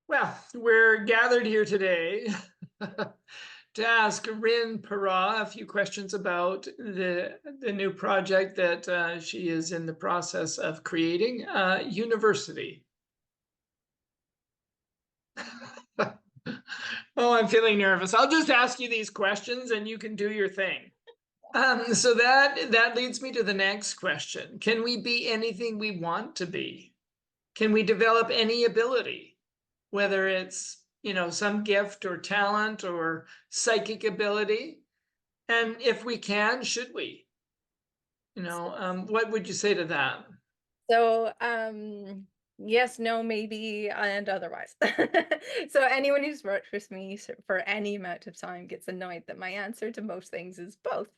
Well, we're gathered here today to ask Rin Para a few questions about the new project that she is in the process of creating, university. Oh, I'm feeling nervous. I'll just ask you these questions and you can do your thing. So that leads me to the next question. Can we be anything we want to be? Can we develop any ability? Whether it's some gift or talent or psychic ability, and if we can, should we? What would you say to that? So, yes, no, maybe, and otherwise. So anyone who's worked with me for any amount of time gets annoyed that my answer to most things is both.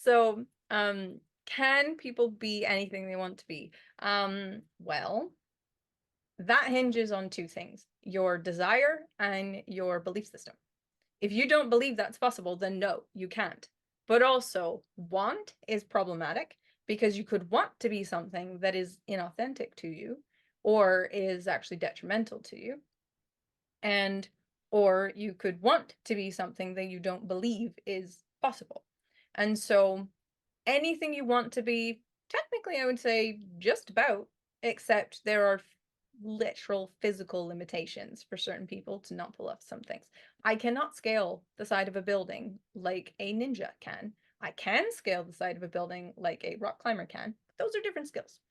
So, can people be anything they want to be? Well, that hinges on two things: your desire and your belief system. If you don't believe that's possible, then no, you can't. But also, want is problematic because you could want to be something that is inauthentic to you or is actually detrimental to you. And or you could want to be something that you don't believe is possible. And so anything you want to be, technically, I would say just about, except there are literal physical limitations for certain people to not pull off some things. I cannot scale the side of a building like a ninja can. I can scale the side of a building like a rock climber can. But those are different skills.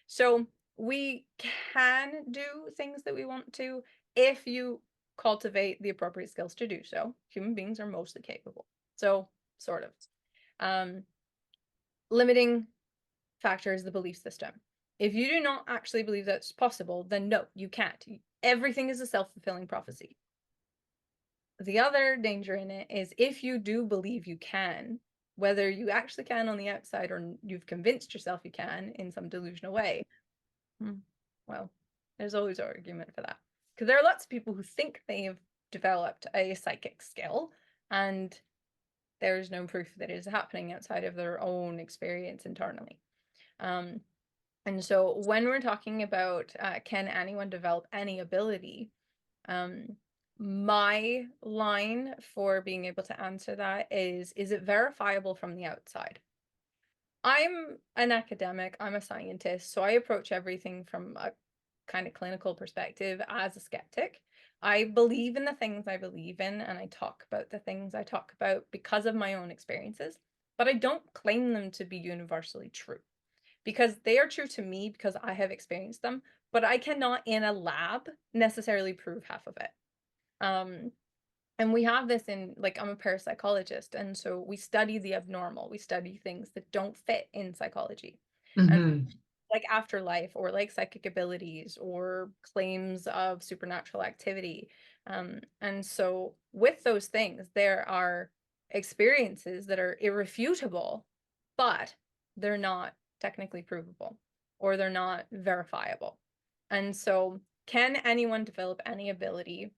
So we can do things that we want to if you cultivate the appropriate skills to do so. Human beings are mostly capable. So, sort of. Um, Limiting factor is the belief system. If you do not actually believe that's possible, then no, you can't. Everything is a self-fulfilling prophecy. The other danger in it is if you do believe you can, whether you actually can on the outside or you've convinced yourself you can in some delusional way, hmm, well, there's always an argument for that. Because there are lots of people who think they've developed a psychic skill and there's no proof that it is happening outside of their own experience internally. Um, And so when we're talking about can anyone develop any ability, um, my line for being able to answer that is it verifiable from the outside? I'm an academic, I'm a scientist, so I approach everything from a kind of clinical perspective as a skeptic. I believe in the things I believe in, and I talk about the things I talk about because of my own experiences, but I don't claim them to be universally true because they are true to me because I have experienced them, but I cannot in a lab necessarily prove half of it. Um, and we have this in, like, I'm a parapsychologist, and so we study the abnormal. We study things that don't fit in psychology. And Hmm. like afterlife or like psychic abilities or claims of supernatural activity. And so with those things, there are experiences that are irrefutable, but they're not technically provable or they're not verifiable. And so can anyone develop any ability?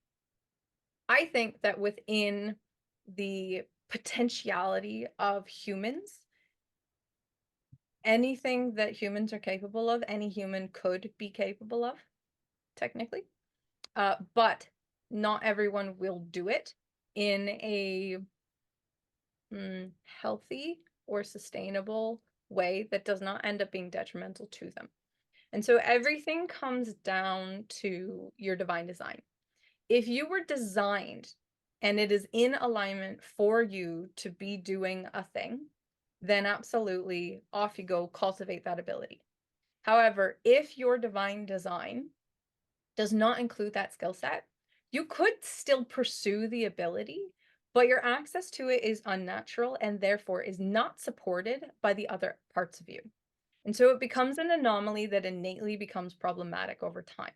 I think that within the potentiality of humans, anything that humans are capable of, any human could be capable of, technically. But not everyone will do it in a healthy or sustainable way that does not end up being detrimental to them. And so everything comes down to your divine design. If you were designed and it is in alignment for you to be doing a thing, then absolutely off you go, cultivate that ability. However, if your divine design does not include that skill set, you could still pursue the ability, but your access to it is unnatural and therefore is not supported by the other parts of you. And so it becomes an anomaly that innately becomes problematic over time.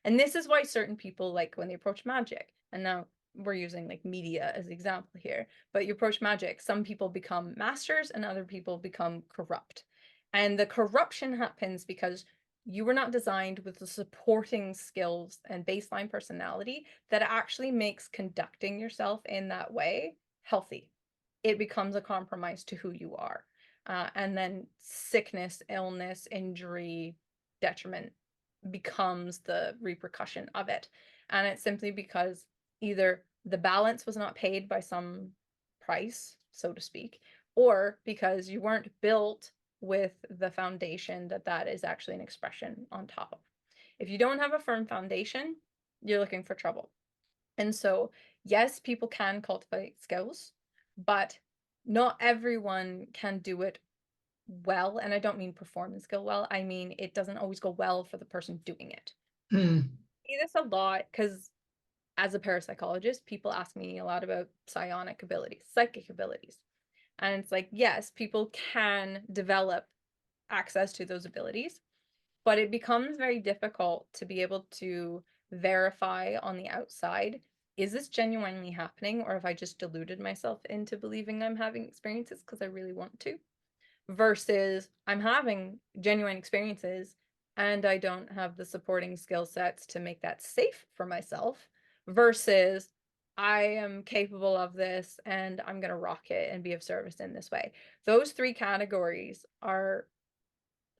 And this is why certain people, like when they approach magic, and now we're using like media as an example here, but you approach magic, some people become masters and other people become corrupt. And the corruption happens because you were not designed with the supporting skills and baseline personality that actually makes conducting yourself in that way healthy. It becomes a compromise to who you are. And then sickness, illness, injury, detriment becomes the repercussion of it. And it's simply because either the balance was not paid by some price, so to speak, or because you weren't built with the foundation that is actually an expression on top of. If you don't have a firm foundation, you're looking for trouble. And so, yes, people can cultivate skills, but not everyone can do it well. And I don't mean perform the skill well. I mean, it doesn't always go well for the person doing it. Hmm. I see this a lot because as a parapsychologist, people ask me a lot about psionic abilities, psychic abilities. And it's like, yes, people can develop access to those abilities, but it becomes very difficult to be able to verify on the outside, is this genuinely happening, or have I just deluded myself into believing I'm having experiences because I really want to? Versus I'm having genuine experiences and I don't have the supporting skill sets to make that safe for myself, versus I am capable of this and I'm going to rock it and be of service in this way. Those three categories are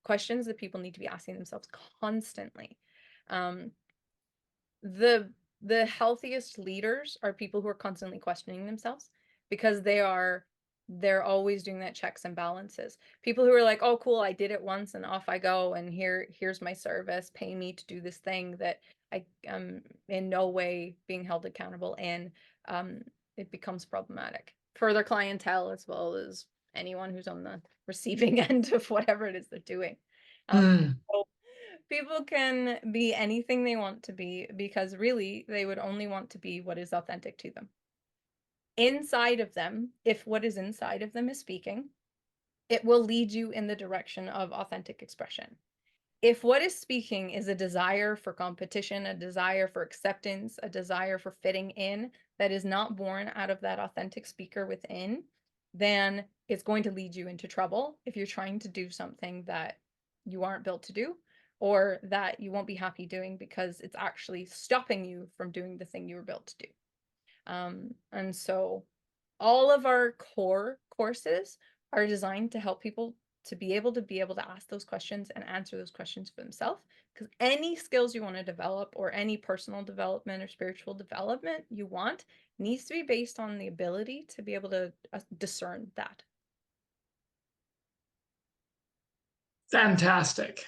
questions that people need to be asking themselves constantly. Um, the healthiest leaders are people who are constantly questioning themselves because they're always doing that checks and balances. People who are like, oh cool, I did it once and off I go, and here's my service, pay me to do this thing that I am in no way being held accountable in. It becomes problematic for their clientele as well as anyone who's on the receiving end of whatever it is they're doing. So people can be anything they want to be because really they would only want to be what is authentic to them. Inside of them, if what is inside of them is speaking, it will lead you in the direction of authentic expression. If what is speaking is a desire for competition, a desire for acceptance, a desire for fitting in that is not born out of that authentic speaker within, then it's going to lead you into trouble if you're trying to do something that you aren't built to do, or that you won't be happy doing because it's actually stopping you from doing the thing you were built to do. And so all of our core courses are designed to help people to be able to ask those questions and answer those questions for themselves, because any skills you want to develop or any personal development or spiritual development you want needs to be based on the ability to be able to discern that. Fantastic.